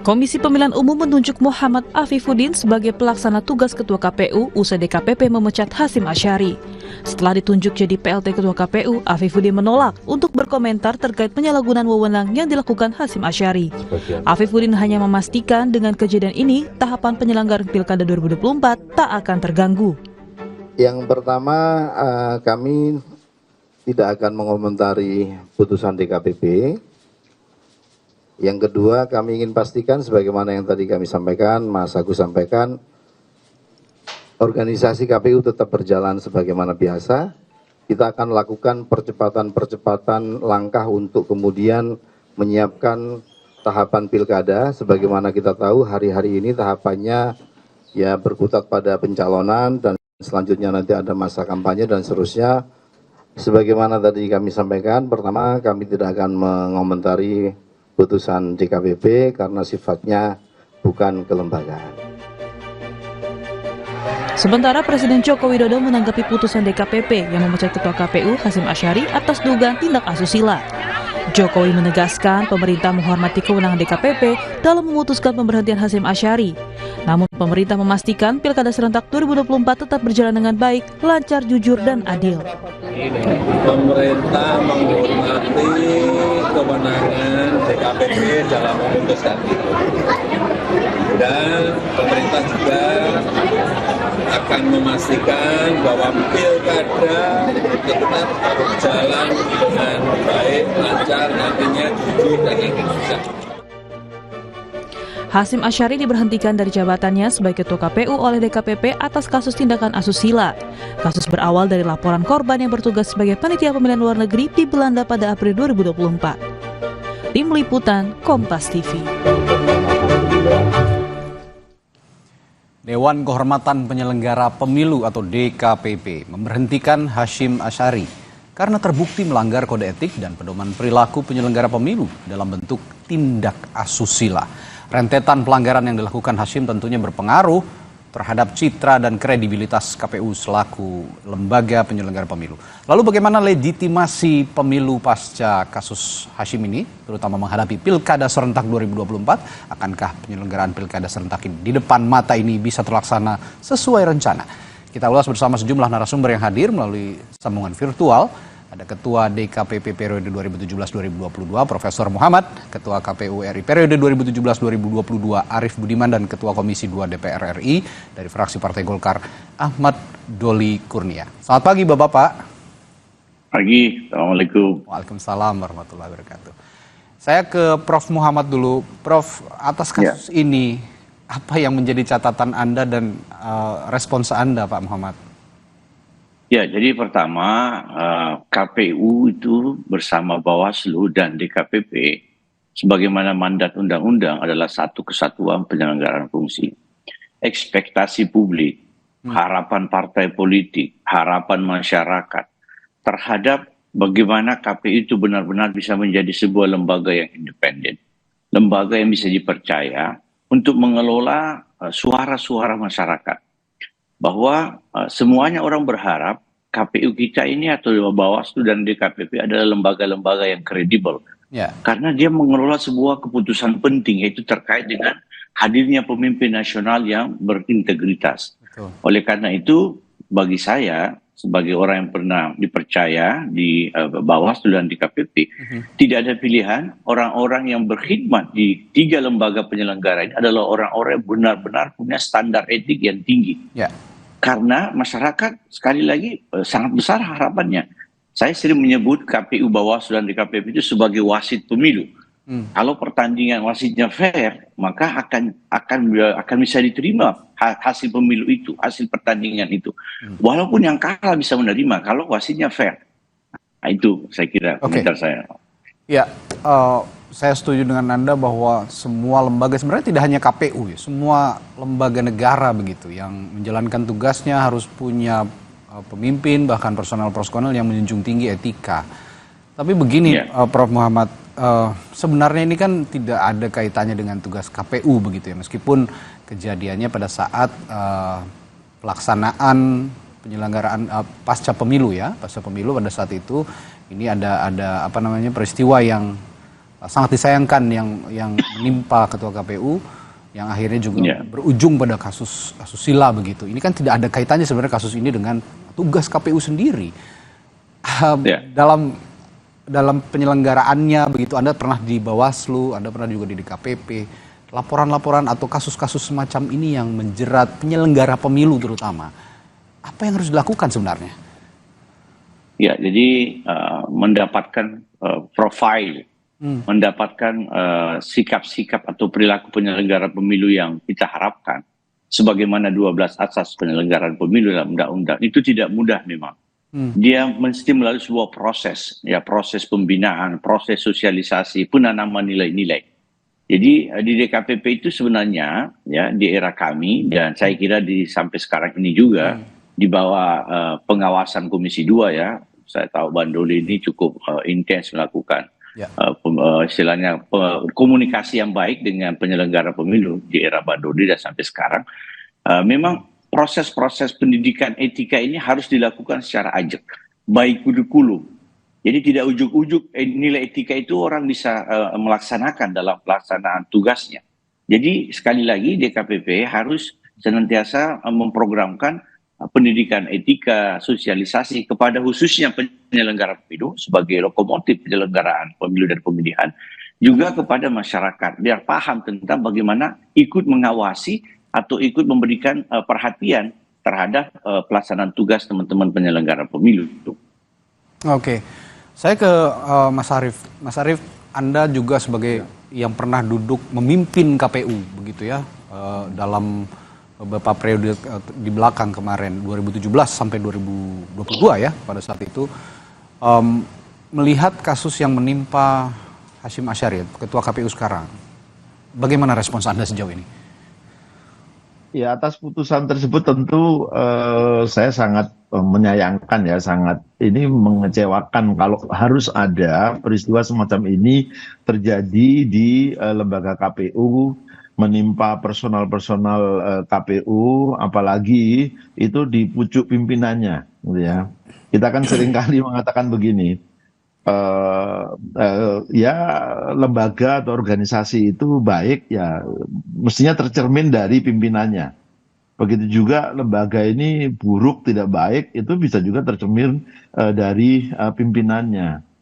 Komisi Pemilihan Umum menunjuk Muhammad Afifuddin sebagai pelaksana tugas Ketua KPU usai DKPP memecat Hasyim Asyari. Setelah ditunjuk jadi PLT Ketua KPU, Afifuddin menolak untuk berkomentar terkait penyalahgunaan wewenang yang dilakukan Hasyim Asyari. Afifuddin hanya memastikan dengan kejadian ini, tahapan penyelenggaraan Pilkada 2024 tak akan terganggu. Yang pertama, kami tidak akan mengomentari putusan DKPP. Yang kedua, kami ingin pastikan sebagaimana yang tadi kami sampaikan, Mas Agus sampaikan, organisasi KPU tetap berjalan sebagaimana biasa. Kita akan lakukan percepatan langkah untuk kemudian menyiapkan tahapan pilkada. Sebagaimana kita tahu, hari-hari ini tahapannya ya berkutat pada pencalonan dan selanjutnya nanti ada masa kampanye dan seterusnya. Sebagaimana tadi kami sampaikan, pertama kami tidak akan mengomentari putusan DKPP karena sifatnya bukan kelembagaan. Sementara Presiden Joko Widodo menanggapi putusan DKPP yang memecat Ketua KPU Hasyim Asyari atas dugaan tindak asusila. Jokowi menegaskan pemerintah menghormati kewenangan DKPP dalam memutuskan pemberhentian Hasyim Asyari. Namun pemerintah memastikan Pilkada serentak 2024 tetap berjalan dengan baik, lancar, jujur, dan adil. Pemerintah menghormati kewenangan DKPP dalam memutuskan itu. Dan pemerintah juga akan memastikan bahwa pilkada tetap berjalan dengan baik, lancar, nantinya jujur dan indonesia. Hasyim Asyari diberhentikan dari jabatannya sebagai Ketua KPU oleh DKPP atas kasus tindakan asusila. Kasus berawal dari laporan korban yang bertugas sebagai panitia pemilihan luar negeri di Belanda pada April 2024. Tim Liputan Kompas TV. Dewan Kehormatan Penyelenggara Pemilu atau DKPP memberhentikan Hasyim Asyari karena terbukti melanggar kode etik dan pedoman perilaku penyelenggara pemilu dalam bentuk tindak asusila. Rentetan pelanggaran yang dilakukan Hasyim tentunya berpengaruh terhadap citra dan kredibilitas KPU selaku lembaga penyelenggara pemilu. Lalu bagaimana legitimasi pemilu pasca kasus Hasyim ini, terutama menghadapi Pilkada serentak 2024? Akankah penyelenggaraan Pilkada serentak ini di depan mata ini bisa terlaksana sesuai rencana? Kita ulas bersama sejumlah narasumber yang hadir melalui sambungan virtual. Ada Ketua DKPP periode 2017-2022 Profesor Muhammad, Ketua KPU RI periode 2017-2022 Arief Budiman, dan Ketua Komisi 2 DPR RI dari fraksi Partai Golkar Ahmad Doli Kurnia. Selamat pagi Bapak-Bapak. Pagi, Assalamualaikum. Waalaikumsalam warahmatullahi wabarakatuh. Saya ke Prof Muhammad dulu. Prof, atas kasus ini apa yang menjadi catatan Anda dan respons Anda Pak Muhammad? Ya, jadi pertama KPU itu bersama Bawaslu dan DKPP sebagaimana mandat undang-undang adalah satu kesatuan penyelenggaraan fungsi. Ekspektasi publik, harapan partai politik, harapan masyarakat terhadap bagaimana KPU itu benar-benar bisa menjadi sebuah lembaga yang independen, lembaga yang bisa dipercaya untuk mengelola suara-suara masyarakat. Bahwa semuanya orang berharap KPU kita ini atau Bawaslu dan DKPP adalah lembaga-lembaga yang kredibel. Karena dia mengelola sebuah keputusan penting, yaitu terkait dengan hadirnya pemimpin nasional yang berintegritas. Oleh karena itu, bagi saya, sebagai orang yang pernah dipercaya di Bawaslu dan DKPP, tidak ada pilihan. Orang-orang yang berkhidmat di tiga lembaga penyelenggara ini adalah orang-orang yang benar-benar punya standar etik yang tinggi. Karena masyarakat, sekali lagi, sangat besar harapannya. Saya sering menyebut KPU, Bawaslu, dan DKPP itu sebagai wasit pemilu. Kalau pertandingan wasitnya fair, maka akan bisa diterima hasil pemilu itu, hasil pertandingan itu. Walaupun yang kalah bisa menerima kalau wasitnya fair. Nah, itu saya kira komentar saya. Ya, saya setuju dengan Anda bahwa semua lembaga, sebenarnya tidak hanya KPU ya, semua lembaga negara begitu yang menjalankan tugasnya harus punya pemimpin, bahkan personal yang menjunjung tinggi etika. Tapi begini Prof Muhammad, sebenarnya ini kan tidak ada kaitannya dengan tugas KPU begitu ya, meskipun kejadiannya pada saat pelaksanaan penyelenggaraan pasca pemilu pada saat itu ini ada peristiwa yang sangat disayangkan yang menimpa Ketua KPU yang akhirnya juga berujung pada kasus asusila begitu. Ini kan tidak ada kaitannya sebenarnya kasus ini dengan tugas KPU sendiri. Dalam penyelenggaraannya begitu, Anda pernah di Bawaslu, Anda pernah juga di DKPP. Laporan-laporan atau kasus-kasus semacam ini yang menjerat penyelenggara pemilu terutama, apa yang harus dilakukan sebenarnya? Ya, jadi mendapatkan profil, mendapatkan sikap-sikap atau perilaku penyelenggara pemilu yang kita harapkan, sebagaimana 12 asas penyelenggaraan pemilu dalam undang-undang, itu tidak mudah memang. Dia mesti melalui sebuah proses, ya proses pembinaan, proses sosialisasi, penanaman nilai-nilai. Jadi di DKPP itu sebenarnya ya di era kami dan saya kira sampai sekarang ini juga di bawah pengawasan Komisi 2 ya. Saya tahu Bandoli ini cukup intens melakukan istilahnya komunikasi yang baik dengan penyelenggara pemilu di era Bandoli dan sampai sekarang. Memang proses-proses pendidikan etika ini harus dilakukan secara ajak, baik kurikulum. Jadi tidak ujuk-ujuk nilai etika itu orang bisa melaksanakan dalam pelaksanaan tugasnya. Jadi sekali lagi DKPP harus senantiasa memprogramkan pendidikan etika, sosialisasi kepada khususnya penyelenggara pemilu sebagai lokomotif penyelenggaraan pemilu dan pemilihan, juga kepada masyarakat biar paham tentang bagaimana ikut mengawasi atau ikut memberikan perhatian terhadap pelaksanaan tugas teman-teman penyelenggara pemilu. Oke, saya ke Mas Arief. Mas Arief, Anda juga sebagai yang pernah duduk memimpin KPU begitu ya dalam beberapa periode di belakang kemarin 2017 sampai 2022 ya pada saat itu, melihat kasus yang menimpa Hashim Asyari, Ketua KPU sekarang, bagaimana respons Anda sejauh ini? Ya, atas putusan tersebut tentu saya sangat menyayangkan ya, sangat ini mengecewakan kalau harus ada peristiwa semacam ini terjadi di lembaga KPU, menimpa personal-personal KPU, apalagi itu di pucuk pimpinannya, gitu ya. Kita kan seringkali mengatakan begini, ya lembaga atau organisasi itu baik ya mestinya tercermin dari pimpinannya. Begitu juga lembaga ini buruk, tidak baik, itu bisa juga tercermin dari pimpinannya.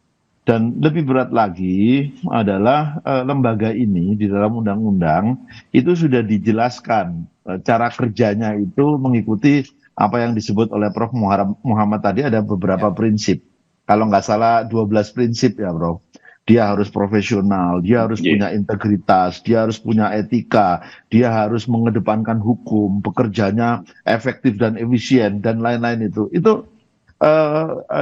Dan lebih berat lagi adalah lembaga ini di dalam undang-undang itu sudah dijelaskan cara kerjanya itu mengikuti apa yang disebut oleh Prof. Muhammad tadi, ada beberapa prinsip. Kalau nggak salah 12 prinsip ya Prof. Dia harus profesional, dia harus punya integritas, dia harus punya etika, dia harus mengedepankan hukum, pekerjanya efektif dan efisien, dan lain-lain itu. Itu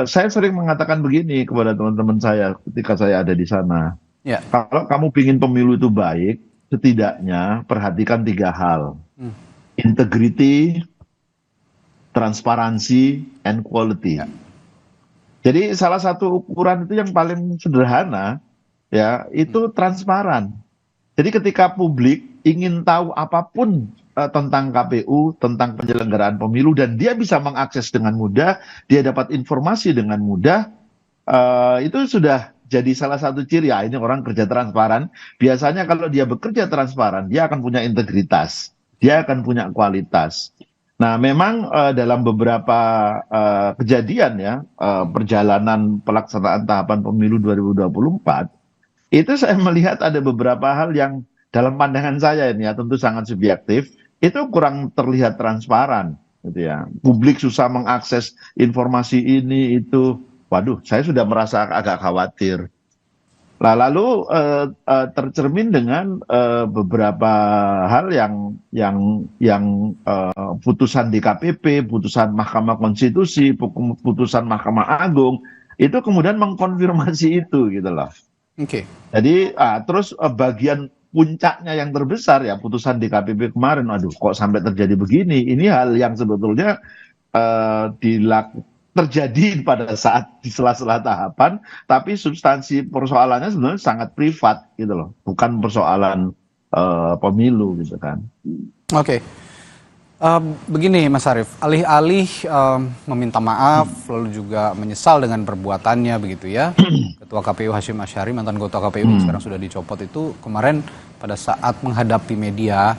saya sering mengatakan begini kepada teman-teman saya ketika saya ada di sana. Ya. Kalau kamu ingin pemilu itu baik, setidaknya perhatikan 3 hal. Integrity, transparansi, and quality. Ya. Jadi salah satu ukuran itu yang paling sederhana, ya itu transparan. Jadi ketika publik ingin tahu apapun tentang KPU, tentang penyelenggaraan pemilu, dan dia bisa mengakses dengan mudah, dia dapat informasi dengan mudah, itu sudah jadi salah satu ciri, ya ini orang kerja transparan. Biasanya kalau dia bekerja transparan, dia akan punya integritas, dia akan punya kualitas. Nah memang dalam beberapa kejadian ya, perjalanan pelaksanaan tahapan pemilu 2024, itu saya melihat ada beberapa hal yang dalam pandangan saya ini ya tentu sangat subjektif, itu kurang terlihat transparan gitu ya. Publik susah mengakses informasi ini itu. Waduh, saya sudah merasa agak khawatir. Lalu tercermin dengan beberapa hal yang putusan DKPP, putusan Mahkamah Konstitusi, putusan Mahkamah Agung itu kemudian mengkonfirmasi itu gitu loh. Oke. Jadi terus bagian puncaknya yang terbesar ya putusan DKPP kemarin, aduh kok sampai terjadi begini. Ini hal yang sebetulnya terjadi pada saat di sela-sela tahapan, tapi substansi persoalannya sebenarnya sangat privat gitu loh, bukan persoalan pemilu gitu kan. Oke. Begini Mas Arief, alih-alih meminta maaf lalu juga menyesal dengan perbuatannya begitu ya, Ketua KPU Hashim Asyari, mantan Ketua KPU yang sekarang sudah dicopot itu kemarin pada saat menghadapi media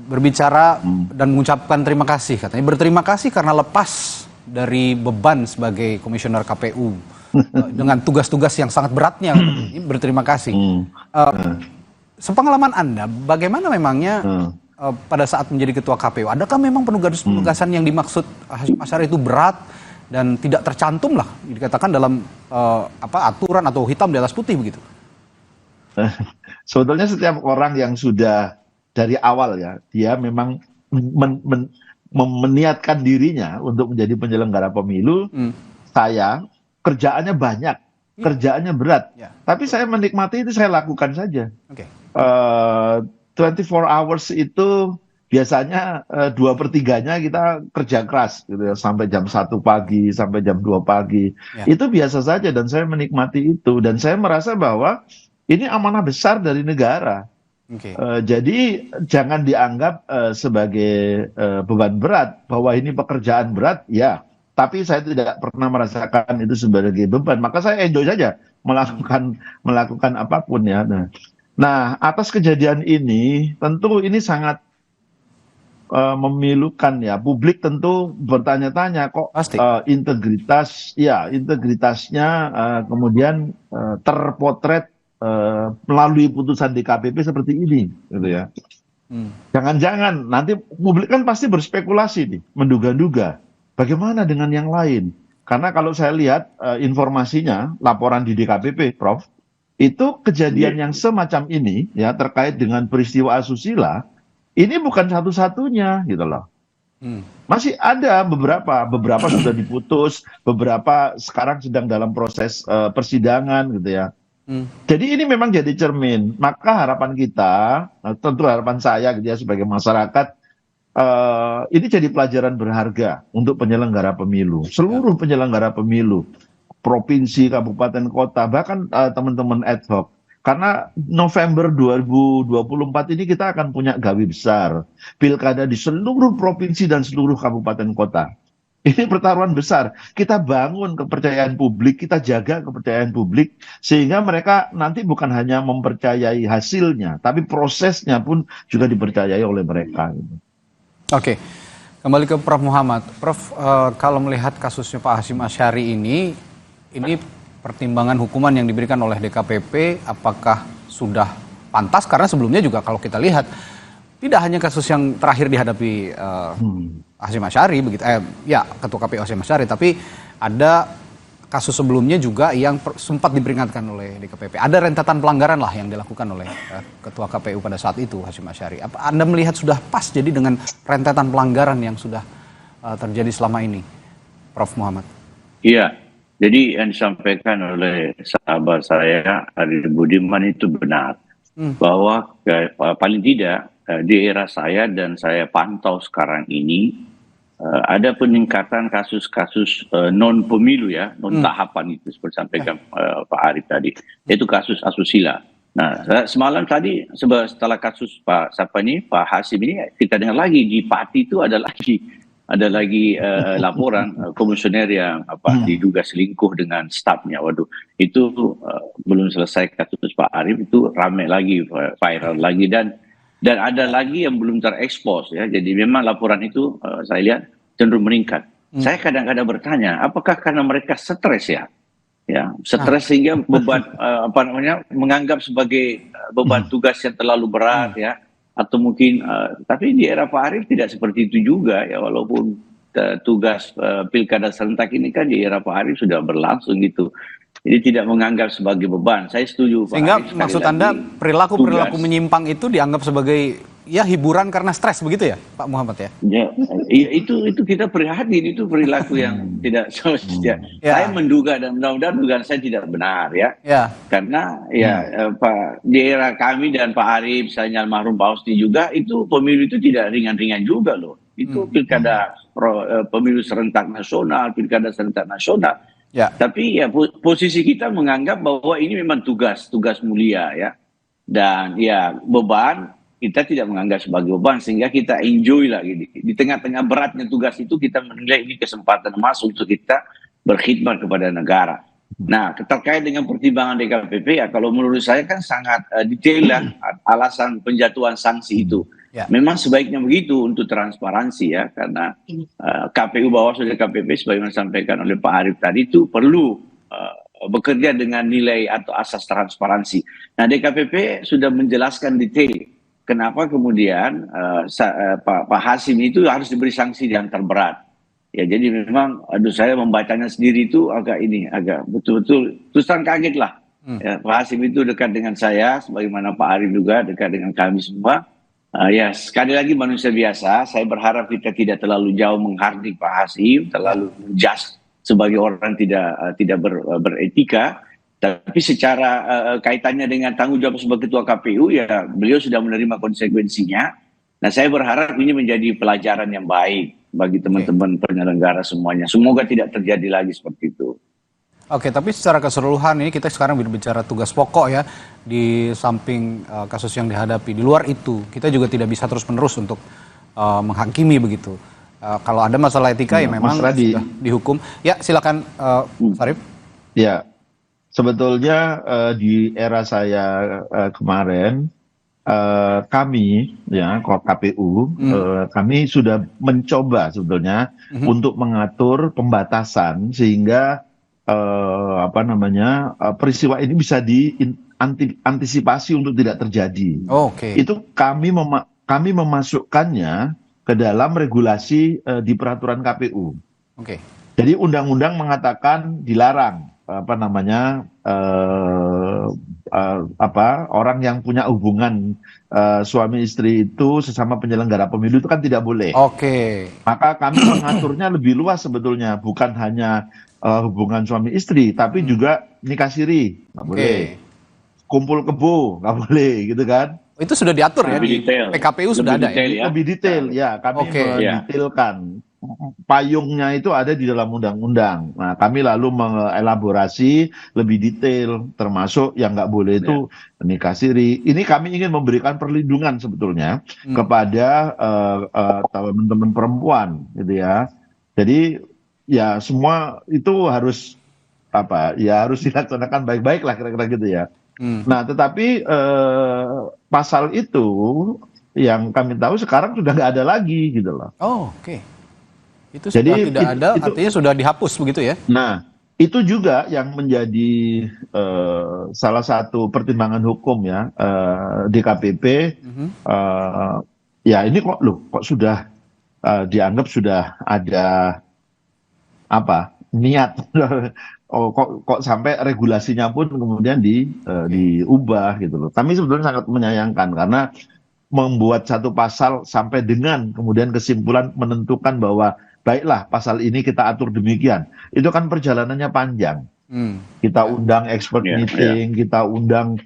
berbicara dan mengucapkan terima kasih, katanya berterima kasih karena lepas dari beban sebagai komisioner KPU dengan tugas-tugas yang sangat beratnya, ini berterima kasih. Sepengalaman Anda, bagaimana memangnya pada saat menjadi ketua KPU, adakah memang penugasan yang dimaksud Hashim Asyari itu berat dan tidak tercantum lah dikatakan dalam aturan atau hitam di atas putih begitu? Sebetulnya setiap orang yang sudah dari awal ya, dia memang meniatkan dirinya untuk menjadi penyelenggara pemilu. Saya kerjaannya banyak, kerjaannya berat, tapi saya menikmati itu, saya lakukan saja. 24 hours itu biasanya 2/3-nya kita kerja keras gitu ya, sampai jam 1 pagi, sampai jam 2 pagi. Itu biasa saja dan saya menikmati itu. Dan saya merasa bahwa ini amanah besar dari negara. Jadi jangan dianggap sebagai beban berat, bahwa ini pekerjaan berat, ya. Tapi saya tidak pernah merasakan itu sebagai beban. Maka saya enjoy saja melakukan apapun ya. Nah, atas kejadian ini, tentu ini sangat memilukan ya. Publik tentu bertanya-tanya kok integritasnya kemudian terpotret melalui putusan DKPP seperti ini, gitu ya. Jangan-jangan nanti publik kan pasti berspekulasi nih, menduga-duga bagaimana dengan yang lain. Karena kalau saya lihat informasinya, laporan di DKPP, Prof, itu kejadian yang semacam ini ya terkait dengan peristiwa asusila ini bukan satu-satunya gitu loh. Masih ada beberapa sudah diputus, beberapa sekarang sedang dalam proses persidangan gitu ya. Jadi ini memang jadi cermin. Maka harapan kita, tentu harapan saya gitu ya sebagai masyarakat, ini jadi pelajaran berharga untuk penyelenggara pemilu, seluruh penyelenggara pemilu, provinsi, kabupaten, kota, bahkan teman-teman ad hoc. Karena November 2024 ini kita akan punya gawe besar. Pilkada di seluruh provinsi dan seluruh kabupaten kota. Ini pertaruhan besar. Kita bangun kepercayaan publik, kita jaga kepercayaan publik, sehingga mereka nanti bukan hanya mempercayai hasilnya, tapi prosesnya pun juga dipercayai oleh mereka. Oke, kembali ke Prof. Muhammad. Prof, kalau melihat kasusnya Pak Hashim Asyari ini pertimbangan hukuman yang diberikan oleh DKPP apakah sudah pantas? Karena sebelumnya juga kalau kita lihat tidak hanya kasus yang terakhir dihadapi Hashim Asyari begitu, Ketua KPU Hashim Asyari, tapi ada kasus sebelumnya juga yang sempat diperingatkan oleh DKPP. Ada rentetan pelanggaran lah yang dilakukan oleh Ketua KPU pada saat itu Hashim Asyari. Apa Anda melihat sudah pas jadi dengan rentetan pelanggaran yang sudah terjadi selama ini, Prof. Muhammad? Iya. Jadi yang disampaikan oleh sahabat saya Ari Budiman itu benar, bahwa paling tidak di era saya dan saya pantau sekarang ini ada peningkatan kasus-kasus non pemilu ya, non tahapan itu seperti sampaikan Pak Arief tadi, yaitu kasus asusila. Nah, semalam tadi setelah kasus Pak Hashim ini kita dengar lagi di Pati itu ada lagi laporan komisioner yang diduga selingkuh dengan stafnya. Waduh, itu belum selesai kasus Pak Arief, itu ramai lagi, viral lagi, dan ada lagi yang belum terekspos ya. Jadi memang laporan itu saya lihat cenderung meningkat. Saya kadang-kadang bertanya, apakah karena mereka stres ya? Ya, stres sehingga beban menganggap sebagai beban tugas yang terlalu berat ya. Atau mungkin, tapi di era Pak Arief tidak seperti itu juga ya, walaupun tugas pilkada serentak ini kan di era Pak Arief sudah berlangsung gitu. Jadi tidak menganggap sebagai beban. Saya setuju Pak Sehingga Arief, maksud Anda perilaku menyimpang itu dianggap sebagai ya hiburan karena stres begitu ya Pak Muhammad ya? Ya, itu kita prihatin, itu perilaku yang tidak seharusnya. Saya menduga dan mudah-mudahan dugaan saya tidak benar ya. Karena Pak di era kami dan Pak Arief, misalnya almarhum Pak Husni juga, itu pemilu itu tidak ringan-ringan juga loh. Itu pilkada pemilu serentak nasional, pilkada serentak nasional. Tapi ya posisi kita menganggap bahwa ini memang tugas mulia ya. Dan ya beban kita tidak menganggap sebagai beban, sehingga kita enjoy lah gitu. Di tengah-tengah beratnya tugas itu kita menilai ini kesempatan emas untuk kita berkhidmat kepada negara. Nah, terkait dengan pertimbangan DKPP ya, kalau menurut saya kan sangat detail lah alasan penjatuhan sanksi itu. Ya. Memang sebaiknya begitu untuk transparansi ya, karena KPU Bawaslu dan DKPP sebagaimana disampaikan oleh Pak Arief tadi itu perlu bekerja dengan nilai atau asas transparansi. Nah, DKPP sudah menjelaskan detail kenapa kemudian Pak Hasim itu harus diberi sanksi yang terberat. Ya, jadi memang saya membacanya sendiri itu agak betul-betul terus terang kaget lah. Ya, Pak Hasim itu dekat dengan saya, sebagaimana Pak Arief juga dekat dengan kami semua. Ya, sekali lagi manusia biasa, saya berharap kita tidak terlalu jauh menghardik Pak Hasim, terlalu menjudge sebagai orang tidak beretika. Tapi secara kaitannya dengan tanggung jawab sebagai ketua KPU, ya beliau sudah menerima konsekuensinya. Nah, saya berharap ini menjadi pelajaran yang baik bagi teman-teman penyelenggara semuanya. Semoga tidak terjadi lagi seperti itu. Oke, tapi secara keseluruhan ini kita sekarang berbicara tugas pokok ya, di samping kasus yang dihadapi. Di luar itu, kita juga tidak bisa terus-menerus untuk menghakimi begitu. Kalau ada masalah etika ya memang sudah dihukum. Ya, silakan Mas Arief. Ya, sebetulnya di era saya kemarin, kami ya KPU kami sudah mencoba sebetulnya untuk mengatur pembatasan sehingga peristiwa ini bisa diantisipasi untuk tidak terjadi. Oke. Itu kami memasukkannya ke dalam regulasi di peraturan KPU. Oke. Jadi undang-undang mengatakan dilarang orang yang punya hubungan suami istri itu sesama penyelenggara pemilu itu kan tidak boleh. Oke. Maka kami mengaturnya lebih luas sebetulnya, bukan hanya hubungan suami istri, tapi juga nikah siri nggak boleh, kumpul kebo nggak boleh, gitu kan? Itu sudah diatur ya di detail. PKPU sudah ada ya? Lebih detail ya, kami mendetailkan. Payungnya itu ada di dalam undang-undang. Nah, kami lalu mengelaborasi lebih detail, termasuk yang nggak boleh itu nikah siri. Ini kami ingin memberikan perlindungan sebetulnya kepada teman-teman perempuan, gitu ya. Jadi ya semua itu harus harus dilaksanakan baik-baik lah kira-kira gitu ya. Nah, tetapi pasal itu yang kami tahu sekarang sudah nggak ada lagi gitu loh. Oh, oke. Itu sudah tidak ada, artinya sudah dihapus begitu ya? Nah, itu juga yang menjadi salah satu pertimbangan hukum ya DKPP. Ya ini kok sudah dianggap sudah ada niat. Kok sampai regulasinya pun kemudian diubah gitu loh. Kami sebetulnya sangat menyayangkan karena membuat satu pasal sampai dengan kemudian kesimpulan menentukan bahwa baiklah pasal ini kita atur demikian. Itu kan perjalanannya panjang. Kita undang expert meeting, kita undang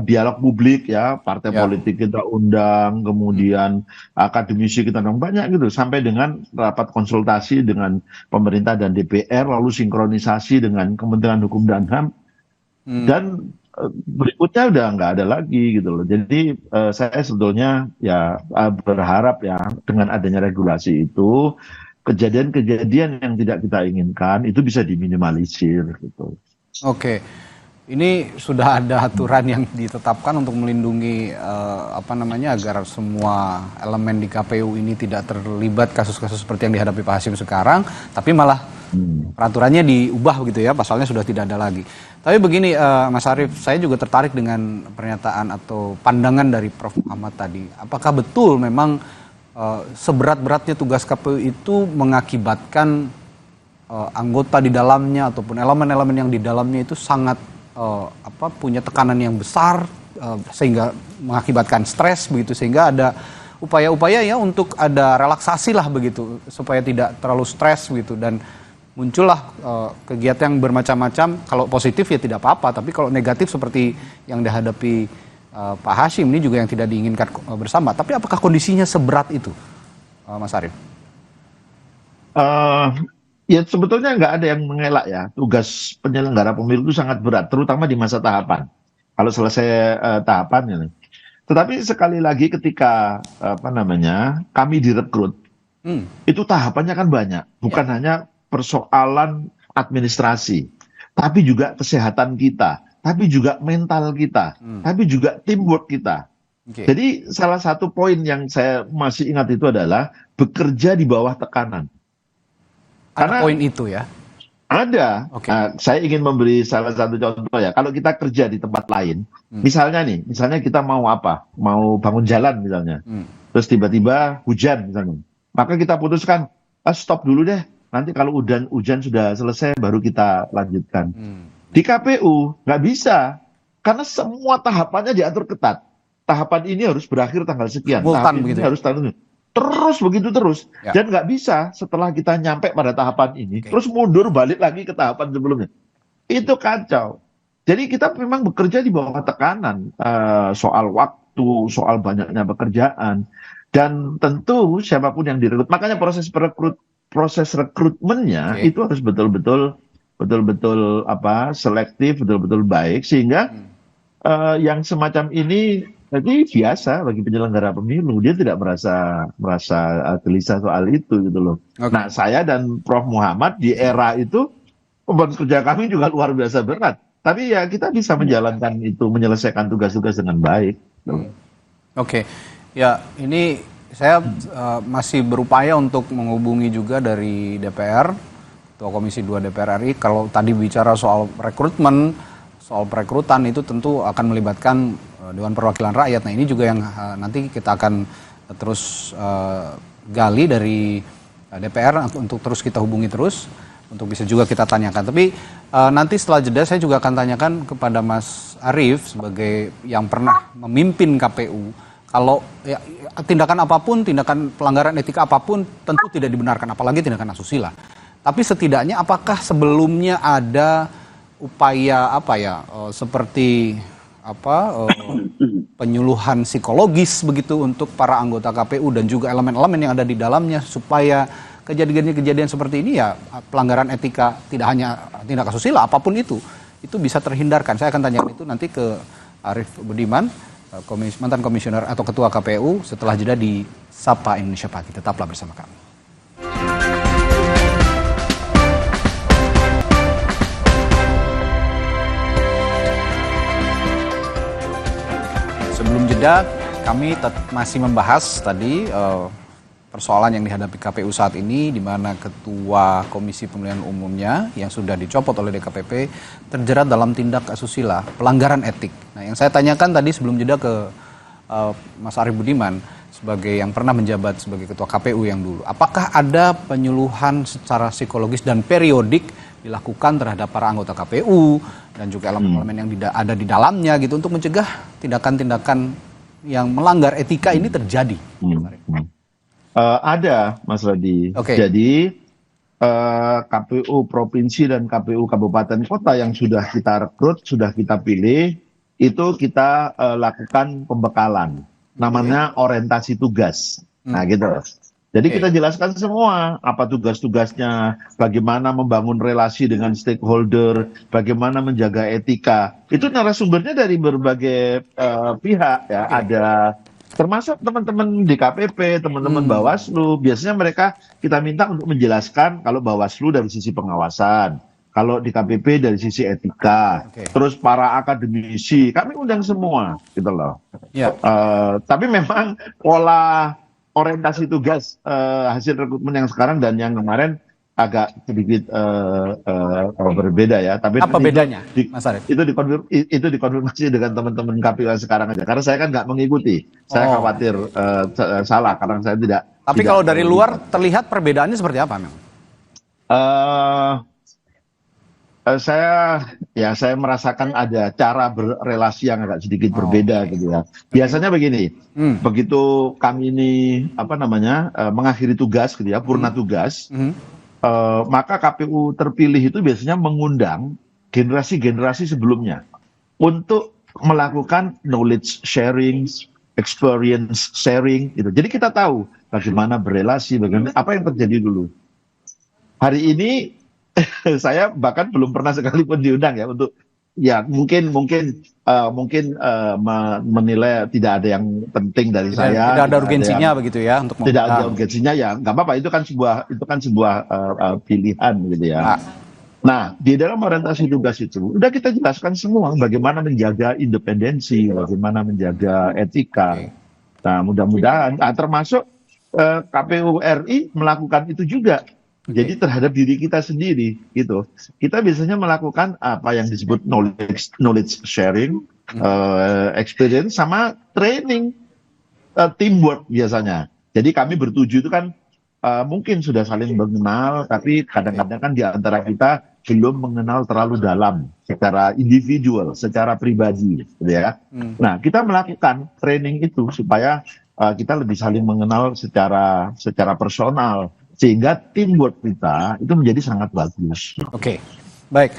dialog publik ya, partai politik kita undang, kemudian akademisi kita undang, banyak gitu, sampai dengan rapat konsultasi dengan pemerintah dan DPR, lalu sinkronisasi dengan Kementerian Hukum dan HAM, dan berikutnya udah nggak ada lagi gitu loh. Jadi saya sebetulnya ya berharap ya dengan adanya regulasi itu kejadian-kejadian yang tidak kita inginkan itu bisa diminimalisir gitu. Oke, ini sudah ada aturan yang ditetapkan untuk melindungi agar semua elemen di KPU ini tidak terlibat kasus-kasus seperti yang dihadapi Pak Hasim sekarang, tapi malah peraturannya diubah begitu ya, pasalnya sudah tidak ada lagi. Tapi begini Mas Arief, saya juga tertarik dengan pernyataan atau pandangan dari Prof. Muhammad tadi. Apakah betul memang seberat-beratnya tugas KPU itu mengakibatkan anggota di dalamnya ataupun elemen-elemen yang di dalamnya itu sangat punya tekanan yang besar sehingga mengakibatkan stres begitu, sehingga ada upaya-upaya ya untuk ada relaksasi lah begitu supaya tidak terlalu stres begitu, dan muncullah kegiatan yang bermacam-macam. Kalau positif ya tidak apa-apa, tapi kalau negatif seperti yang dihadapi Pak Hasim ini juga yang tidak diinginkan bersama. Tapi apakah kondisinya seberat itu, Mas Arief? Ya sebetulnya nggak ada yang mengelak ya, tugas penyelenggara pemilu itu sangat berat, terutama di masa tahapan. kalau selesai tahapannya. Tetapi sekali lagi ketika kami direkrut, itu tahapannya kan banyak, bukan hanya persoalan administrasi, tapi juga kesehatan kita, tapi juga mental kita, tapi juga teamwork kita. Jadi salah satu poin yang saya masih ingat itu adalah bekerja di bawah tekanan. Ada poin itu ya? Ada. Saya ingin memberi salah satu contoh ya. Kalau kita kerja di tempat lain, misalnya kita mau apa? Mau bangun jalan misalnya. Terus tiba-tiba hujan misalnya. Maka kita putuskan, stop dulu deh. Nanti kalau hujan sudah selesai, baru kita lanjutkan. Di KPU nggak bisa, karena semua tahapannya diatur ketat. Tahapan ini harus berakhir tanggal sekian. Tahapan ini harus terus begitu terus. Dan nggak bisa setelah kita nyampe pada tahapan ini, terus mundur balik lagi ke tahapan sebelumnya. Itu kacau. Jadi kita memang bekerja di bawah tekanan soal waktu, soal banyaknya pekerjaan. Dan tentu siapapun yang direkrut, makanya proses rekrutmennya itu harus betul-betul selektif, betul-betul baik, sehingga yang semacam ini jadi biasa bagi penyelenggara pemilu, dia tidak merasa gelisah soal itu gitu loh. Nah, saya dan Prof Muhammad di era itu beban kerja kami juga luar biasa berat. Tapi ya kita bisa menjalankan itu, menyelesaikan tugas-tugas dengan baik. Ya ini saya masih berupaya untuk menghubungi juga dari DPR, Ketua Komisi 2 DPR RI. Kalau tadi bicara soal rekrutmen, soal perekrutan itu tentu akan melibatkan Dewan Perwakilan Rakyat. Nah ini juga yang nanti kita akan terus gali dari DPR untuk terus kita hubungi terus, untuk bisa juga kita tanyakan. Tapi nanti setelah jeda saya juga akan tanyakan kepada Mas Arief sebagai yang pernah memimpin KPU. Kalau ya, tindakan apapun, tindakan pelanggaran etika apapun tentu tidak dibenarkan, apalagi tindakan asusila. Tapi setidaknya apakah sebelumnya ada upaya seperti penyuluhan psikologis begitu untuk para anggota KPU dan juga elemen-elemen yang ada di dalamnya supaya kejadian-kejadian seperti ini ya pelanggaran etika tidak hanya tindak asusila apapun itu bisa terhindarkan. Saya akan tanyakan itu nanti ke Arief Budiman, mantan komisioner atau ketua KPU setelah jeda di Sapa Indonesia Pagi. Tetaplah bersama kami. Sebelum jeda, kami masih membahas tadi persoalan yang dihadapi KPU saat ini, di mana Ketua Komisi Pemilihan Umumnya yang sudah dicopot oleh DKPP terjerat dalam tindak asusila, pelanggaran etik. Nah, yang saya tanyakan tadi sebelum jeda ke Mas Arief Budiman, sebagai yang pernah menjabat sebagai Ketua KPU yang dulu, apakah ada penyuluhan secara psikologis dan periodik dilakukan terhadap para anggota KPU dan juga elemen-elemen yang ada di dalamnya gitu untuk mencegah tindakan-tindakan yang melanggar etika ini terjadi? Ada, Mas Radi. Jadi KPU provinsi dan KPU kabupaten kota yang sudah kita rekrut, sudah kita pilih, itu kita lakukan pembekalan, namanya orientasi tugas. Nah gitu. Jadi kita jelaskan semua apa tugas-tugasnya, bagaimana membangun relasi dengan stakeholder, bagaimana menjaga etika. Itu narasumbernya dari berbagai pihak ya. Ada termasuk teman-teman di KPP, teman-teman Bawaslu. Biasanya mereka kita minta untuk menjelaskan kalau Bawaslu dari sisi pengawasan, kalau di KPP dari sisi etika, terus para akademisi, kami undang semua gitu loh. Tapi memang pola orientasi tugas hasil rekrutmen yang sekarang dan yang kemarin agak sedikit berbeda ya. Tapi apa bedanya, Mas Arief? Itu dikonfirmasi dengan teman-teman KPU sekarang aja. Karena saya kan nggak mengikuti. Saya khawatir salah karena saya tidak. Tapi kalau dari luar terlihat perbedaannya seperti apa, memang? Saya merasakan ada cara berrelasi yang agak sedikit berbeda gitu ya. Biasanya begini, begitu kami ini mengakhiri tugas gitu ya, purna tugas, maka KPU terpilih itu biasanya mengundang generasi-generasi sebelumnya untuk melakukan knowledge sharing, experience sharing gitu. Jadi kita tahu bagaimana berrelasi, bagaimana apa yang terjadi dulu. Hari ini saya bahkan belum pernah sekalipun diundang ya untuk ya mungkin menilai tidak ada yang penting dari saya. Tidak ada urgensinya begitu ya untuk tidak ada urgensinya, ya nggak apa-apa, itu kan sebuah pilihan gitu ya. Nah, di dalam orientasi tugas itu udah kita jelaskan semua bagaimana menjaga independensi, bagaimana menjaga etika. Nah, mudah-mudahan termasuk KPU RI melakukan itu juga. Jadi terhadap diri kita sendiri gitu. Kita biasanya melakukan apa yang disebut knowledge sharing, experience sama training, teamwork biasanya. Jadi kami bertujuh itu kan mungkin sudah saling mengenal, tapi kadang-kadang kan di antara kita belum mengenal terlalu dalam secara individual, secara pribadi, gitu ya. Nah, kita melakukan training itu supaya kita lebih saling mengenal secara personal, sehingga teamwork kita itu menjadi sangat bagus. Oke, baik.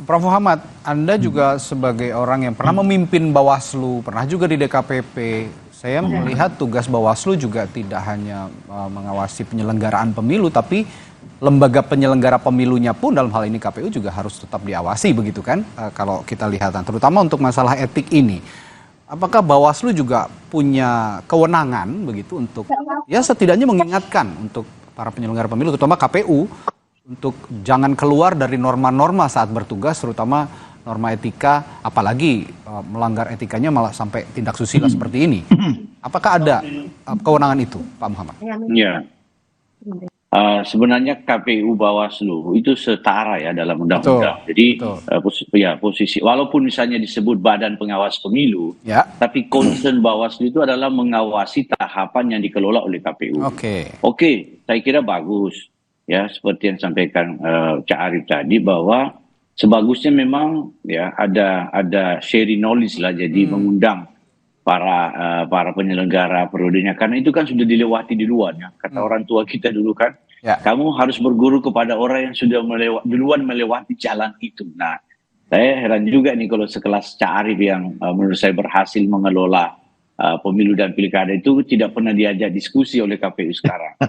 Prof. Muhammad, Anda juga sebagai orang yang pernah memimpin Bawaslu, pernah juga di DKPP. Saya melihat tugas Bawaslu juga tidak hanya mengawasi penyelenggaraan pemilu, tapi lembaga penyelenggara pemilunya pun dalam hal ini KPU juga harus tetap diawasi, begitu kan? Kalau kita lihat, terutama untuk masalah etik ini. Apakah Bawaslu juga punya kewenangan begitu untuk ya setidaknya mengingatkan untuk para penyelenggara pemilu, terutama KPU, untuk jangan keluar dari norma-norma saat bertugas, terutama norma etika, apalagi melanggar etikanya malah sampai tindak susila seperti ini. Apakah ada kewenangan itu, Pak Muhammad? Ya, sebenarnya KPU Bawaslu itu setara ya dalam undang-undang. Jadi posisi walaupun misalnya disebut Badan Pengawas Pemilu, tapi concern Bawaslu itu adalah mengawasi tahapan yang dikelola oleh KPU. Oke, saya kira bagus ya, seperti yang sampaikan Cak Arief tadi, bahwa sebagusnya memang ya ada sharing knowledge lah, jadi mengundang para penyelenggara periodenya, karena itu kan sudah dilewati di luar ya. Kata orang tua kita dulu kan, kamu harus berguru kepada orang yang sudah duluan melewati jalan itu. Nah, saya heran juga nih kalau sekelas Cak Arief yang menurut saya berhasil mengelola pemilu dan pilkada itu tidak pernah diajak diskusi oleh KPU sekarang.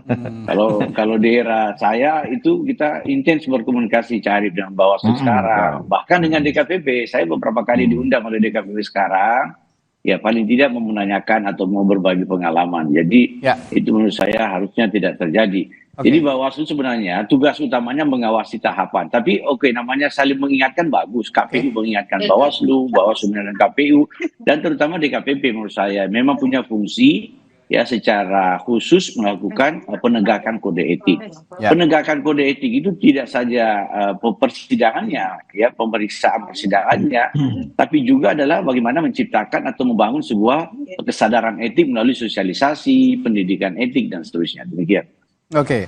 Kalau di era saya itu kita intens berkomunikasi Cak Arief dengan Bawaslu sekarang, bahkan dengan DKPP. Saya beberapa kali diundang oleh DKPP sekarang, ya paling tidak mau menanyakan atau mau berbagi pengalaman. Jadi itu menurut saya harusnya tidak terjadi. Jadi Bawaslu sebenarnya tugas utamanya mengawasi tahapan. Tapi namanya saling mengingatkan bagus. KPU mengingatkan Bawaslu, Bawaslu mengingatkan KPU, dan terutama DKPP menurut saya memang punya fungsi ya secara khusus melakukan penegakan kode etik. Penegakan kode etik itu tidak saja persidangannya, ya pemeriksaan persidangannya, tapi juga adalah bagaimana menciptakan atau membangun sebuah kesadaran etik melalui sosialisasi, pendidikan etik dan seterusnya. Demikian. Oke,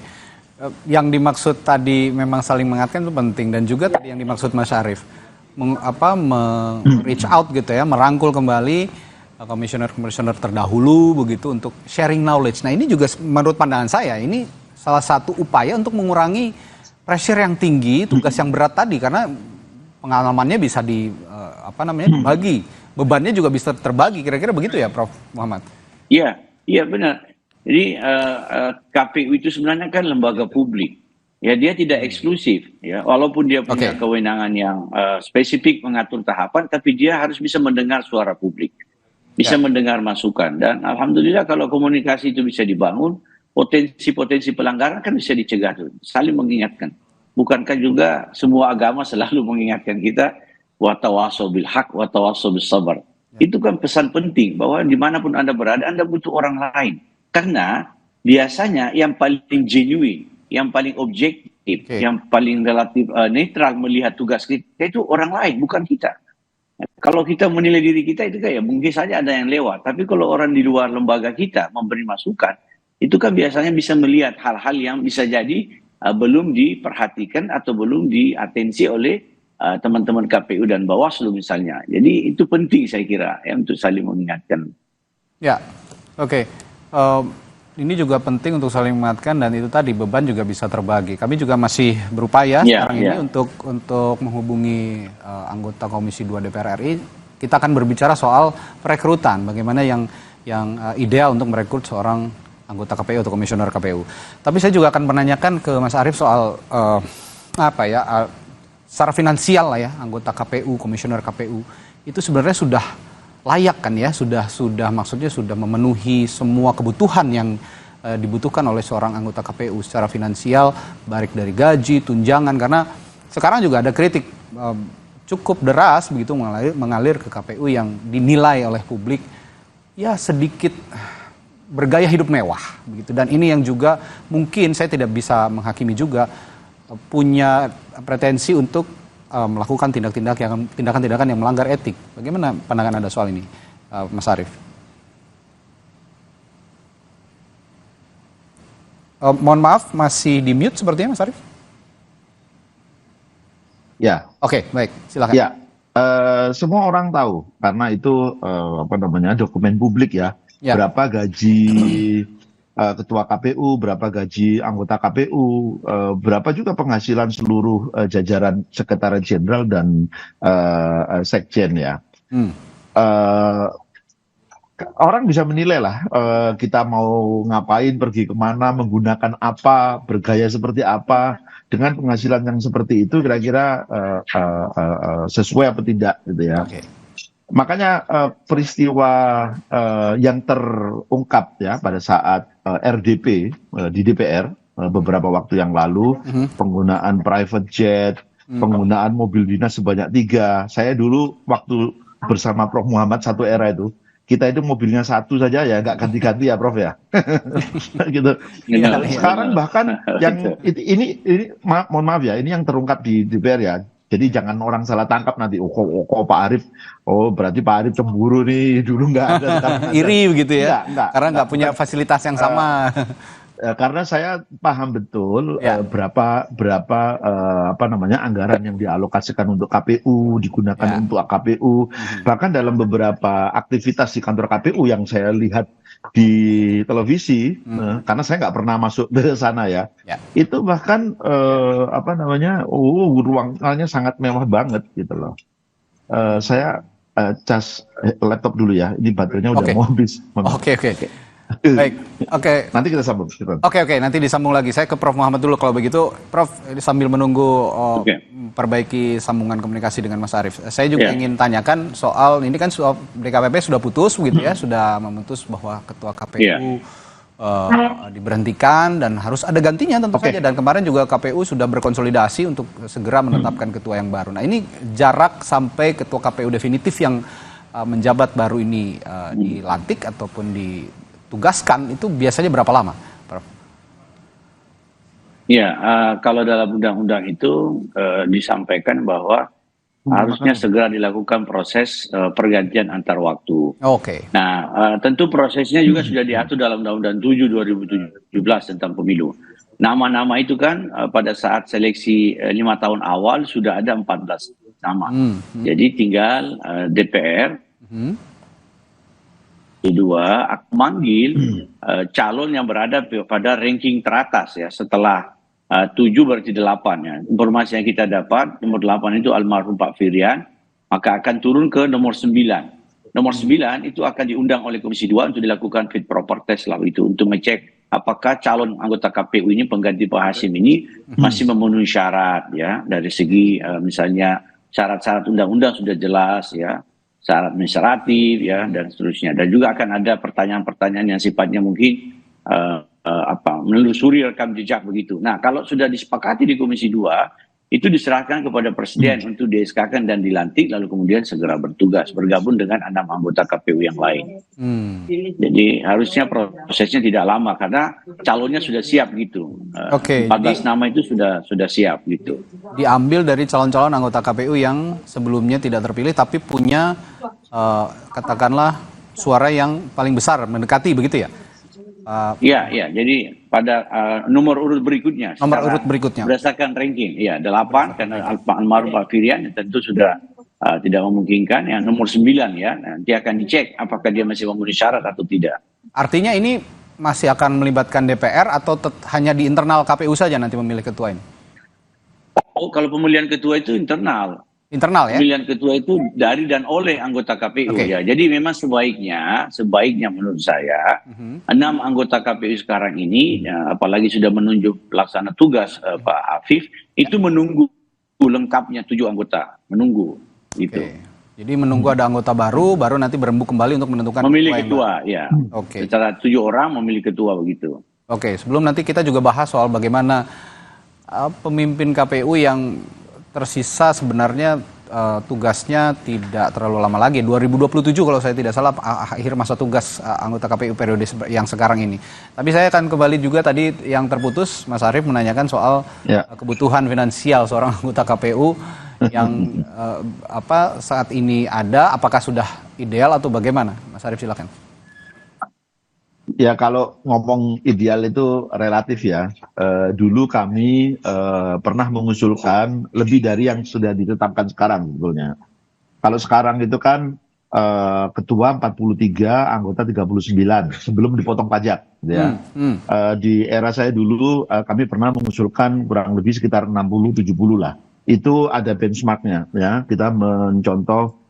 yang dimaksud tadi memang saling mengingatkan itu penting, dan juga tadi yang dimaksud Mas Arief reach out gitu ya, merangkul kembali komisioner-komisioner terdahulu begitu untuk sharing knowledge. Nah, ini juga menurut pandangan saya ini salah satu upaya untuk mengurangi pressure yang tinggi, tugas yang berat tadi, karena pengalamannya bisa dibagi, bebannya juga bisa terbagi, kira-kira begitu ya, Prof. Muhammad? Iya benar. Jadi KPU itu sebenarnya kan lembaga publik, ya dia tidak eksklusif, ya walaupun dia punya kewenangan yang spesifik mengatur tahapan, tapi dia harus bisa mendengar suara publik, bisa mendengar masukan, dan alhamdulillah kalau komunikasi itu bisa dibangun, potensi-potensi pelanggaran kan bisa dicegah tuh, saling mengingatkan. Bukankah juga semua agama selalu mengingatkan kita wa tawassaw bil haq wa tawassaw bis sabr. Itu kan pesan penting bahwa dimanapun Anda berada, Anda butuh orang lain. Karena biasanya yang paling genuine, yang paling objektif, yang paling relatif netral melihat tugas kita itu orang lain, bukan kita. Kalau kita menilai diri kita itu kayak mungkin saja ada yang lewat. Tapi kalau orang di luar lembaga kita memberi masukan, itu kan biasanya bisa melihat hal-hal yang bisa jadi belum diperhatikan atau belum diatensi oleh teman-teman KPU dan Bawaslu misalnya. Jadi itu penting saya kira ya, untuk saling mengingatkan. Ya, oke. Ini juga penting untuk saling mengingatkan, dan itu tadi beban juga bisa terbagi. Kami juga masih berupaya sekarang ini untuk menghubungi anggota Komisi 2 DPR RI. Kita akan berbicara soal perekrutan, bagaimana yang ideal untuk merekrut seorang anggota KPU atau komisioner KPU. Tapi saya juga akan menanyakan ke Mas Arief soal secara finansial lah ya, anggota KPU, komisioner KPU itu sebenarnya sudah layak kan ya, sudah maksudnya sudah memenuhi semua kebutuhan yang dibutuhkan oleh seorang anggota KPU secara finansial, baik dari gaji, tunjangan, karena sekarang juga ada kritik cukup deras begitu mengalir ke KPU yang dinilai oleh publik ya sedikit bergaya hidup mewah begitu, dan ini yang juga mungkin saya tidak bisa menghakimi juga punya pretensi untuk melakukan tindakan-tindakan yang melanggar etik. Bagaimana pandangan Anda soal ini, Mas Arief? Mohon maaf, masih di mute sepertinya Mas Arief? Ya. Oke, baik, silakan. Ya, semua orang tahu karena itu dokumen publik ya. Ya. Berapa gaji ketua KPU, berapa gaji anggota KPU, berapa juga penghasilan seluruh jajaran sekretariat jenderal dan sekjen ya. Orang bisa menilai lah kita mau ngapain, pergi kemana, menggunakan apa, bergaya seperti apa, dengan penghasilan yang seperti itu kira-kira sesuai apa tidak gitu ya. Oke. Makanya peristiwa yang terungkap ya pada saat RDP di DPR beberapa waktu yang lalu, penggunaan private jet, penggunaan mobil dinas sebanyak 3. Saya dulu waktu bersama Prof Muhammad satu era itu, kita itu mobilnya 1 saja ya, nggak ganti-ganti ya Prof ya. Gitu. Iya. Sekarang bahkan yang ini mohon maaf ya, ini yang terungkap di DPR ya. Jadi jangan orang salah tangkap nanti, Pak Arief, berarti Pak Arief cemburu nih, dulu nggak ada. Iri begitu ya, Enggak, karena nggak punya fasilitas yang sama. Karena saya paham betul Ya. berapa anggaran yang dialokasikan untuk KPU, digunakan Ya. untuk KPU. Bahkan dalam beberapa aktivitas di kantor KPU yang saya lihat di televisi, karena saya nggak pernah masuk ke sana ya, Ya. itu bahkan ruangannya sangat mewah banget gitu loh. Saya cas laptop dulu ya, ini baterainya udah Oke. mau habis. Oke. Baik, oke. Nanti kita sambung. Oke, nanti disambung lagi. Saya ke Prof Muhammad dulu kalau begitu. Prof, sambil menunggu perbaiki sambungan komunikasi dengan Mas Arief. Saya juga ingin tanyakan soal, ini kan soal DKPP sudah putus begitu ya, sudah memutus bahwa ketua KPU diberhentikan dan harus ada gantinya tentu saja. Dan kemarin juga KPU sudah berkonsolidasi untuk segera menetapkan ketua yang baru. Nah, ini jarak sampai ketua KPU definitif yang menjabat baru ini dilantik ataupun ditugaskan itu biasanya berapa lama, Prof? Ya, kalau dalam undang-undang itu disampaikan bahwa harusnya segera dilakukan proses pergantian antar waktu. Oke. Nah, tentu prosesnya juga sudah diatur dalam Undang-Undang 7 2017 tentang pemilu. Nama-nama itu kan pada saat seleksi 5 tahun awal sudah ada 14 nama. Jadi tinggal DPR kedua memanggil calon yang berada pada ranking teratas ya, setelah 7 berarti 8 ya. Informasi yang kita dapat nomor 8 itu almarhum Pak Firian, maka akan turun ke nomor 9. Nomor 9 itu akan diundang oleh Komisi 2 untuk dilakukan fit proper test lah itu, untuk ngecek apakah calon anggota KPU ini pengganti Pak Hasim ini masih memenuhi syarat ya, dari segi misalnya syarat-syarat undang-undang sudah jelas ya, syarat administratif ya, dan seterusnya. Dan juga akan ada pertanyaan-pertanyaan yang sifatnya mungkin menelusuri rekam jejak begitu. Nah, kalau sudah disepakati di Komisi 2, itu diserahkan kepada Presiden untuk di-SK-kan dan dilantik, lalu kemudian segera bertugas, bergabung dengan 6 anggota KPU yang lain. Jadi harusnya prosesnya tidak lama, karena calonnya sudah siap gitu. 14 nama itu sudah siap gitu. Diambil dari calon-calon anggota KPU yang sebelumnya tidak terpilih, tapi punya katakanlah suara yang paling besar, mendekati begitu ya? Iya. Jadi pada nomor urut berikutnya. Berdasarkan ranking, 8 karena almarhum Pak Firian tentu sudah tidak memungkinkan. Yang nomor 9 ya, nanti akan dicek apakah dia masih memenuhi syarat atau tidak. Artinya ini masih akan melibatkan DPR atau hanya di internal KPU saja nanti memilih ketua ini? Oh, kalau pemilihan ketua itu internal. Internal ya? Pemilihan ketua itu dari dan oleh anggota KPU ya. Jadi memang sebaiknya menurut saya 6 anggota KPU sekarang ini, ya, apalagi sudah menunjuk pelaksana tugas Pak Afif, itu menunggu lengkapnya 7 anggota menunggu gitu. Oke. Jadi menunggu ada anggota baru nanti berembuk kembali untuk menentukan Memilih yang ketua, ya. Oke. Secara 7 orang memilih ketua begitu. Oke, sebelum nanti kita juga bahas soal bagaimana pemimpin KPU yang tersisa sebenarnya tugasnya tidak terlalu lama lagi, 2027 kalau saya tidak salah akhir masa tugas anggota KPU periode yang sekarang ini. Tapi saya akan kembali juga tadi yang terputus, Mas Arief menanyakan soal kebutuhan finansial seorang anggota KPU yang saat ini ada, apakah sudah ideal atau bagaimana? Mas Arief silakan. Ya kalau ngomong ideal itu relatif ya. Dulu kami pernah mengusulkan lebih dari yang sudah ditetapkan sekarang sebetulnya. Kalau sekarang itu kan ketua 43, anggota 39 sebelum dipotong pajak. Ya. Di era saya dulu kami pernah mengusulkan kurang lebih sekitar 60-70 lah. Itu ada benchmarknya ya. Kita mencontoh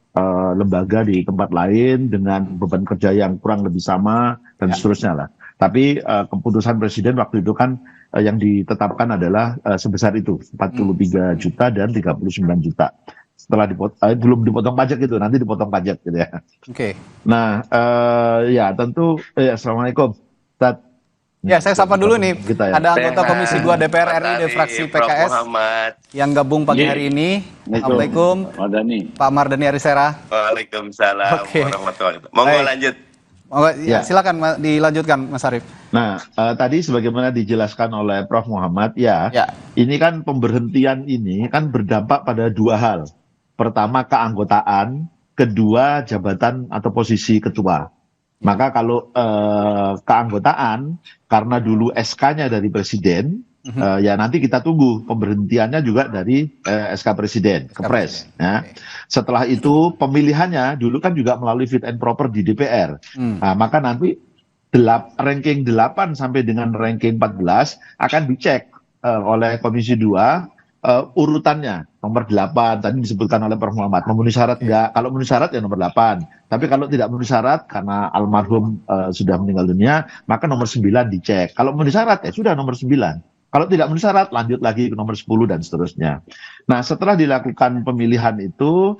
lembaga di tempat lain dengan beban kerja yang kurang lebih sama dan seterusnya lah. Tapi keputusan presiden waktu itu kan yang ditetapkan adalah sebesar itu 43 juta dan 39 juta. Setelah belum dipotong pajak itu, nanti dipotong pajak gitu ya. Oke. Nah ya tentu Assalamualaikum. Ya, saya sapa dulu nih. Kita, ya. Ada anggota Komisi 2 DPR RI dari fraksi PKS yang gabung pagi hari ini. Assalamualaikum. Pak Mardhani Alisera. Waalaikumsalam warahmatullahi wabarakatuh. Monggo lanjut. Ya, silakan dilanjutkan Mas Arief. Nah, tadi sebagaimana dijelaskan oleh Prof. Muhammad, ini kan pemberhentian ini kan berdampak pada dua hal. Pertama keanggotaan, kedua jabatan atau posisi ketua. Maka kalau keanggotaan, karena dulu SK-nya dari Presiden, ya nanti kita tunggu pemberhentiannya juga dari SK Presiden, Kepres. Ya. Setelah itu pemilihannya dulu kan juga melalui fit and proper di DPR. Nah, maka nanti ranking 8 sampai dengan ranking 14 akan dicek oleh Komisi 2 urutannya. Nomor 8 tadi disebutkan oleh Prof. Muhammad, memenuhi syarat enggak? Kalau memenuhi syarat ya nomor 8. Tapi kalau tidak memenuhi syarat karena almarhum sudah meninggal dunia, maka nomor 9 dicek. Kalau memenuhi syarat ya sudah nomor 9. Kalau tidak memenuhi syarat lanjut lagi ke nomor 10 dan seterusnya. Nah, setelah dilakukan pemilihan itu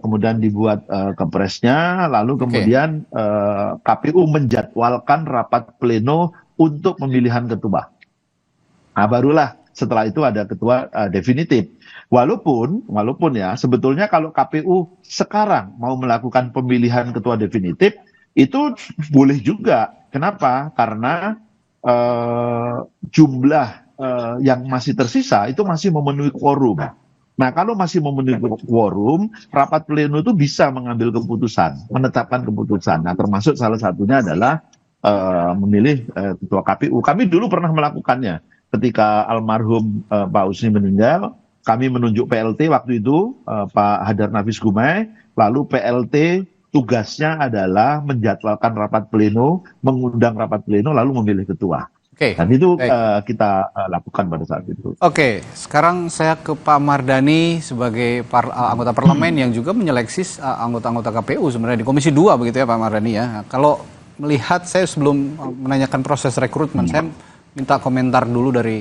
kemudian dibuat kepresnya, lalu kemudian KPU menjadwalkan rapat pleno untuk pemilihan ketua. Nah, barulah setelah itu ada ketua definitif. Walaupun ya sebetulnya kalau KPU sekarang mau melakukan pemilihan ketua definitif itu boleh juga. Kenapa? Karena jumlah yang masih tersisa itu masih memenuhi quorum. Nah, kalau masih memenuhi quorum, rapat pleno itu bisa mengambil keputusan, menetapkan keputusan. Nah, termasuk salah satunya adalah memilih ketua KPU. Kami dulu pernah melakukannya. Ketika almarhum Pak Husni meninggal, kami menunjuk PLT waktu itu, Pak Hadar Nafis Gumai, lalu PLT tugasnya adalah menjadwalkan rapat pleno, mengundang rapat pleno, lalu memilih ketua. Dan itu kita lakukan pada saat itu. Oke, sekarang saya ke Pak Mardhani sebagai anggota parlemen yang juga menyeleksi anggota-anggota KPU sebenarnya di Komisi 2 begitu ya Pak Mardhani ya. Kalau melihat, saya sebelum menanyakan proses rekrutmen, saya minta komentar dulu dari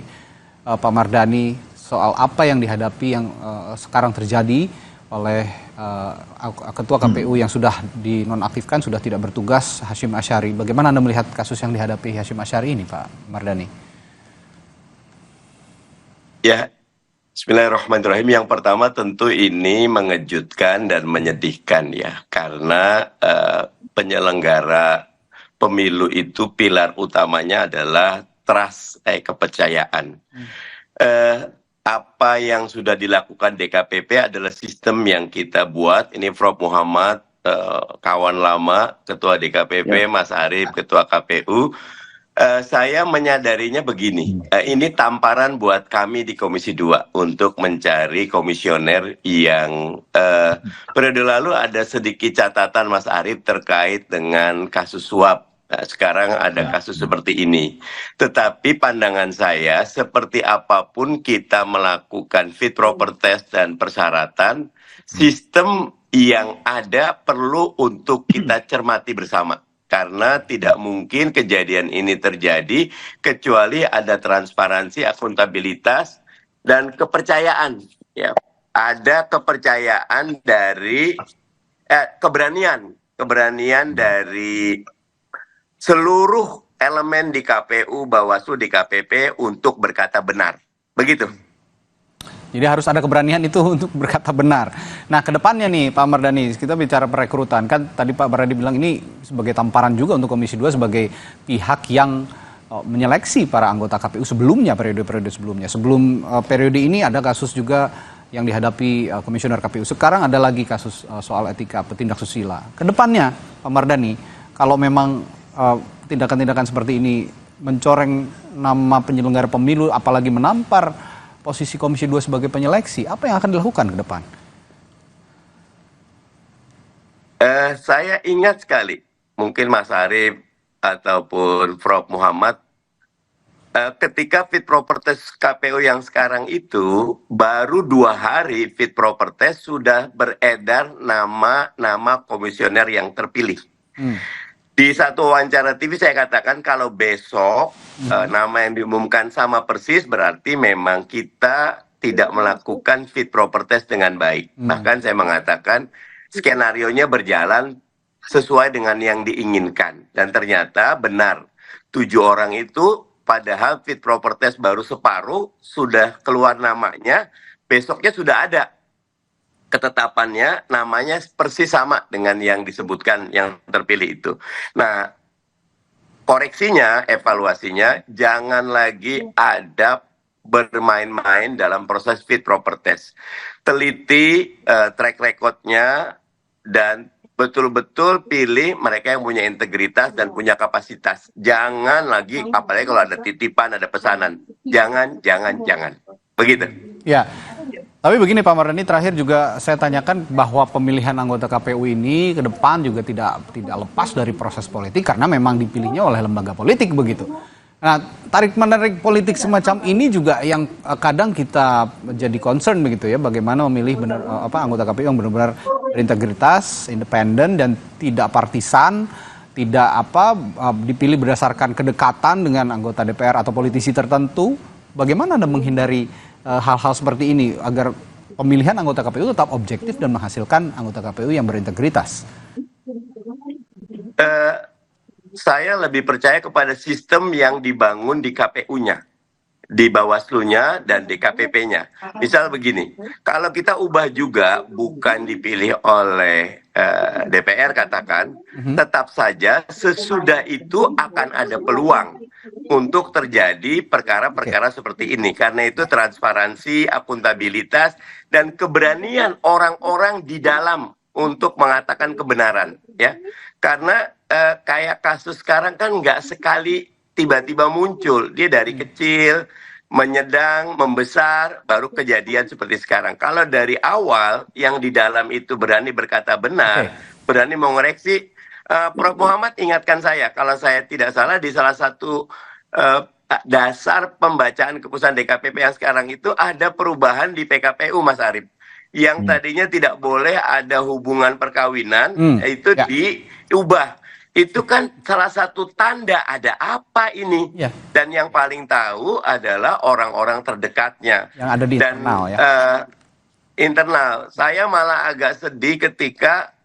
Pak Mardhani soal apa yang dihadapi yang sekarang terjadi oleh Ketua KPU yang sudah dinonaktifkan, sudah tidak bertugas, Hashim Asyari. Bagaimana Anda melihat kasus yang dihadapi Hashim Asyari ini, Pak Mardhani? Ya, bismillahirrahmanirrahim. Yang pertama tentu ini mengejutkan dan menyedihkan ya, karena penyelenggara pemilu itu pilar utamanya adalah trust, kepercayaan. Apa yang sudah dilakukan DKPP adalah sistem yang kita buat. Ini Prof. Muhammad, kawan lama, Ketua DKPP, Mas Arief, Ketua KPU. Saya menyadarinya begini, ini tamparan buat kami di Komisi 2 untuk mencari komisioner yang periode lalu ada sedikit catatan Mas Arief terkait dengan kasus suap. Nah, sekarang ada kasus seperti ini. Tetapi pandangan saya, seperti apapun kita melakukan fit proper test dan persyaratan, sistem yang ada perlu untuk kita cermati bersama. Karena tidak mungkin kejadian ini terjadi kecuali ada transparansi, akuntabilitas, dan kepercayaan ya, ada kepercayaan dari keberanian dari seluruh elemen di KPU, Bawaslu, DKPP untuk berkata benar. Begitu. Jadi harus ada keberanian itu untuk berkata benar. Nah, ke depannya nih Pak Mardhani, kita bicara perekrutan. Kan tadi Pak Mardhani bilang ini sebagai tamparan juga untuk Komisi 2 sebagai pihak yang menyeleksi para anggota KPU sebelumnya, periode-periode sebelumnya. Sebelum periode ini ada kasus juga yang dihadapi komisioner KPU. Sekarang ada lagi kasus soal etika petindak susila. Ke depannya Pak Mardhani, kalau memang tindakan-tindakan seperti ini mencoreng nama penyelenggara pemilu, apalagi menampar posisi Komisi 2 sebagai penyeleksi, apa yang akan dilakukan ke depan? Saya ingat sekali, mungkin Mas Arief ataupun Prof. Muhammad, ketika fit proper test KPU yang sekarang itu, baru 2 hari fit proper test sudah beredar nama komisioner yang terpilih. Di satu wawancara TV saya katakan kalau besok nama yang diumumkan sama persis berarti memang kita tidak melakukan fit proper test dengan baik. Bahkan saya mengatakan skenarionya berjalan sesuai dengan yang diinginkan. Dan ternyata benar, 7 orang itu padahal fit proper test baru separuh, sudah keluar namanya, besoknya sudah ada ketetapannya, namanya persis sama dengan yang disebutkan yang terpilih itu. Nah, koreksinya, evaluasinya, jangan lagi ada bermain-main dalam proses fit proper test. Teliti track recordnya dan betul-betul pilih mereka yang punya integritas dan punya kapasitas. Jangan lagi, apalagi kalau ada titipan, ada pesanan. Jangan. Begitu. Ya. Tapi begini Pak Mardhani, terakhir juga saya tanyakan bahwa pemilihan anggota KPU ini ke depan juga tidak lepas dari proses politik karena memang dipilihnya oleh lembaga politik begitu. Nah, tarik-menarik politik semacam ini juga yang kadang kita jadi concern begitu ya, bagaimana memilih anggota KPU yang benar-benar berintegritas, independen dan tidak partisan, tidak dipilih berdasarkan kedekatan dengan anggota DPR atau politisi tertentu. Bagaimana Anda menghindari hal-hal seperti ini agar pemilihan anggota KPU tetap objektif dan menghasilkan anggota KPU yang berintegritas? Saya lebih percaya kepada sistem yang dibangun di KPU-nya, di Bawaslu-nya dan DKPP-nya. Misal begini, kalau kita ubah juga bukan dipilih oleh DPR katakan, tetap saja sesudah itu akan ada peluang untuk terjadi perkara-perkara seperti ini. Karena itu transparansi, akuntabilitas, dan keberanian orang-orang di dalam untuk mengatakan kebenaran. Ya, karena kayak kasus sekarang kan nggak sekali tiba-tiba muncul. Dia dari kecil, menyedang, membesar, baru kejadian seperti sekarang. Kalau dari awal yang di dalam itu berani berkata benar, berani mengoreksi, Prof. Muhammad ingatkan saya, kalau saya tidak salah di salah satu dasar pembacaan keputusan DKPP yang sekarang itu ada perubahan di PKPU, Mas Arief. Yang tadinya tidak boleh ada hubungan perkawinan, itu diubah. Itu kan salah satu tanda ada apa ini. Dan yang paling tahu adalah orang-orang terdekatnya. Yang ada di internal ya. Internal. Saya malah agak sedih ketika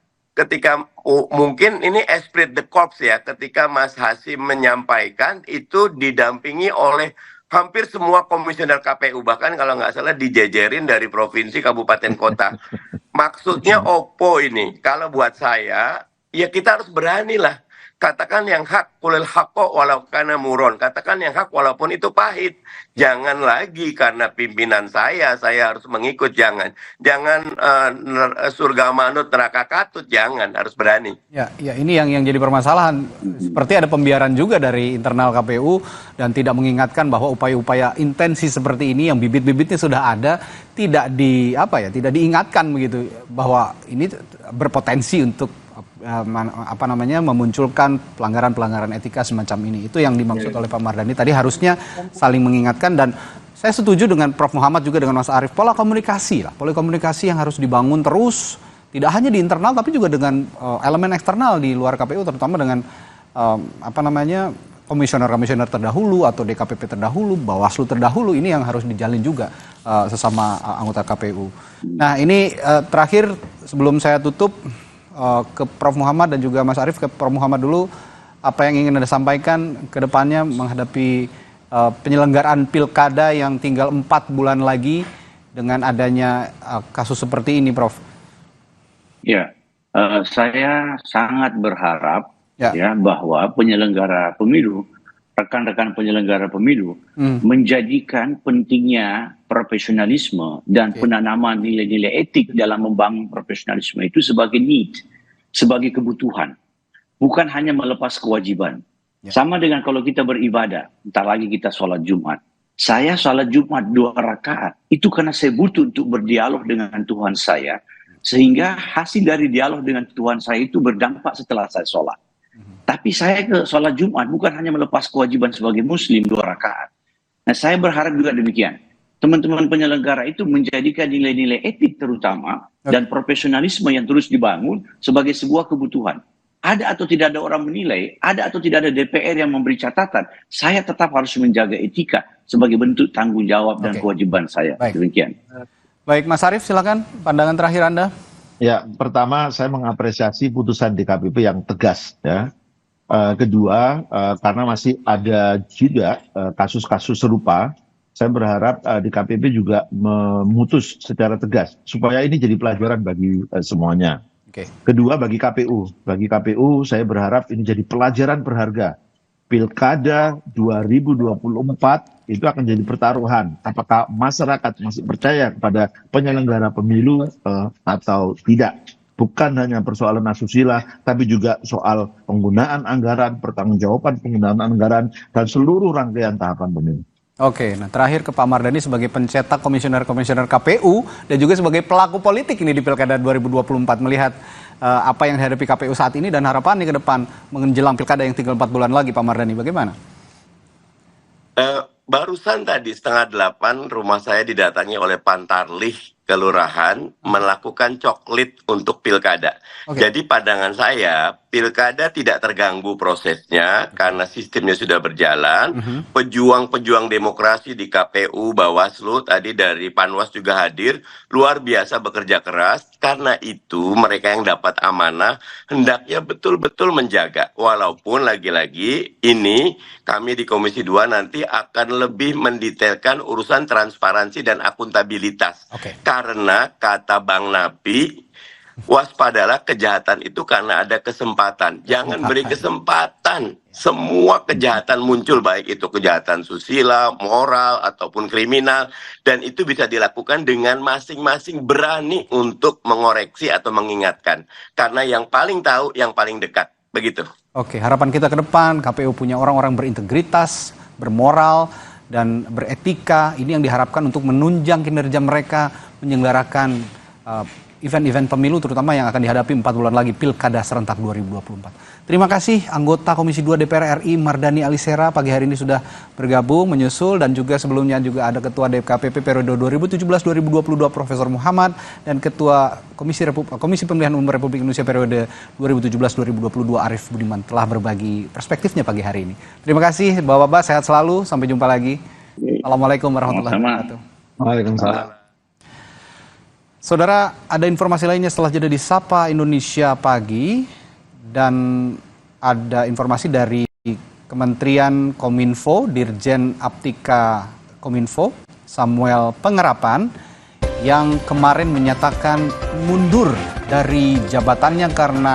mungkin ini esprit de corps ya, ketika Mas Hasim menyampaikan itu didampingi oleh hampir semua komisioner KPU, bahkan kalau nggak salah dijejerin dari provinsi, kabupaten, kota. Maksudnya opo ini? Kalau buat saya, ya kita harus beranilah. Katakan yang hak, kulil hakko walau kana muron. Katakan yang hak walaupun itu pahit. Jangan lagi karena pimpinan saya harus mengikut. Jangan surga manut neraka katut. Jangan, harus berani. Ya ini yang jadi permasalahan. Seperti ada pembiaran juga dari internal KPU dan tidak mengingatkan bahwa upaya-upaya intensi seperti ini yang bibit-bibitnya sudah ada tidak diingatkan begitu bahwa ini berpotensi untuk memunculkan pelanggaran-pelanggaran etika semacam ini. Itu yang dimaksud oleh Pak Mardhani tadi, harusnya saling mengingatkan. Dan saya setuju dengan Prof. Muhammad juga dengan Mas Arief, pola komunikasi yang harus dibangun terus, tidak hanya di internal tapi juga dengan elemen eksternal di luar KPU, terutama dengan komisioner-komisioner terdahulu atau DKPP terdahulu, Bawaslu terdahulu. Ini yang harus dijalin juga sesama anggota KPU. Nah ini terakhir sebelum saya tutup ke Prof. Muhammad dan juga Mas Arief, ke Prof. Muhammad dulu, apa yang ingin Anda sampaikan ke depannya menghadapi penyelenggaraan pilkada yang tinggal 4 bulan lagi dengan adanya kasus seperti ini, Prof? Ya, saya sangat berharap ya bahwa penyelenggara pemilu, rekan-rekan penyelenggara pemilu menjadikan pentingnya profesionalisme dan penanaman nilai-nilai etik dalam membangun profesionalisme itu sebagai need, sebagai kebutuhan, bukan hanya melepas kewajiban. Sama dengan kalau kita beribadah, entar lagi kita sholat Jumat. Saya sholat Jumat 2 rakaat, itu karena saya butuh untuk berdialog dengan Tuhan saya, sehingga hasil dari dialog dengan Tuhan saya itu berdampak setelah saya sholat. Tapi saya ke sholat Jumat bukan hanya melepas kewajiban sebagai muslim 2 rakaat. Nah, saya berharap juga demikian. Teman-teman penyelenggara itu menjadikan nilai-nilai etik terutama dan profesionalisme yang terus dibangun sebagai sebuah kebutuhan. Ada atau tidak ada orang menilai, ada atau tidak ada DPR yang memberi catatan, saya tetap harus menjaga etika sebagai bentuk tanggung jawab dan kewajiban saya. Demikian. Baik, Mas Arief, silakan pandangan terakhir Anda. Ya, pertama saya mengapresiasi putusan DKPP yang tegas, ya. Kedua, karena masih ada juga kasus-kasus serupa, saya berharap DKPP juga memutus secara tegas supaya ini jadi pelajaran bagi semuanya. Kedua, bagi KPU saya berharap ini jadi pelajaran berharga. Pilkada 2024 itu akan jadi pertaruhan. Apakah masyarakat masih percaya kepada penyelenggara pemilu atau tidak? Bukan hanya persoalan asusila, tapi juga soal penggunaan anggaran, pertanggungjawaban penggunaan anggaran, dan seluruh rangkaian tahapan pemilu. Oke, nah terakhir ke Pak Mardhani sebagai pencetak komisioner-komisioner KPU dan juga sebagai pelaku politik ini di Pilkada 2024, melihat apa yang dihadapi KPU saat ini dan harapannya ke depan menjelang Pilkada yang tinggal 4 bulan lagi, Pak Mardhani, bagaimana? Barusan tadi 7:30 rumah saya didatangi oleh Pantarlih Kelurahan melakukan coklit untuk pilkada. Jadi pandangan saya, pilkada tidak terganggu prosesnya karena sistemnya sudah berjalan. Pejuang-pejuang demokrasi di KPU, Bawaslu, tadi dari Panwas juga hadir, luar biasa bekerja keras. Karena itu mereka yang dapat amanah hendaknya betul-betul menjaga. Walaupun lagi-lagi ini kami di Komisi 2 nanti akan lebih mendetailkan urusan transparansi dan akuntabilitas. Karena kata Bang Nabi, waspadalah kejahatan itu karena ada kesempatan. Jangan beri kesempatan semua kejahatan muncul, baik itu kejahatan susila, moral, ataupun kriminal. Dan itu bisa dilakukan dengan masing-masing berani untuk mengoreksi atau mengingatkan. Karena yang paling tahu, yang paling dekat. Begitu. Oke, harapan kita ke depan, KPU punya orang-orang berintegritas, bermoral, dan beretika. Ini yang diharapkan untuk menunjang kinerja mereka menyelenggarakan event-event pemilu, terutama yang akan dihadapi 4 bulan lagi, Pilkada serentak 2024. Terima kasih anggota Komisi 2 DPR RI Mardhani Alisera pagi hari ini sudah bergabung, menyusul, dan juga sebelumnya juga ada Ketua DKPP periode 2017-2022 Profesor Muhammad dan Ketua Komisi Pemilihan Umum Republik Indonesia periode 2017-2022 Arief Budiman telah berbagi perspektifnya pagi hari ini. Terima kasih Bapak-Bapak, sehat selalu, sampai jumpa lagi. Assalamualaikum warahmatullahi wabarakatuh. Waalaikumsalam. Saudara, ada informasi lainnya setelah jeda di Sapa Indonesia Pagi, dan ada informasi dari Kementerian Kominfo, Dirjen Aptika Kominfo, Samuel Pengerapan, yang kemarin menyatakan mundur dari jabatannya karena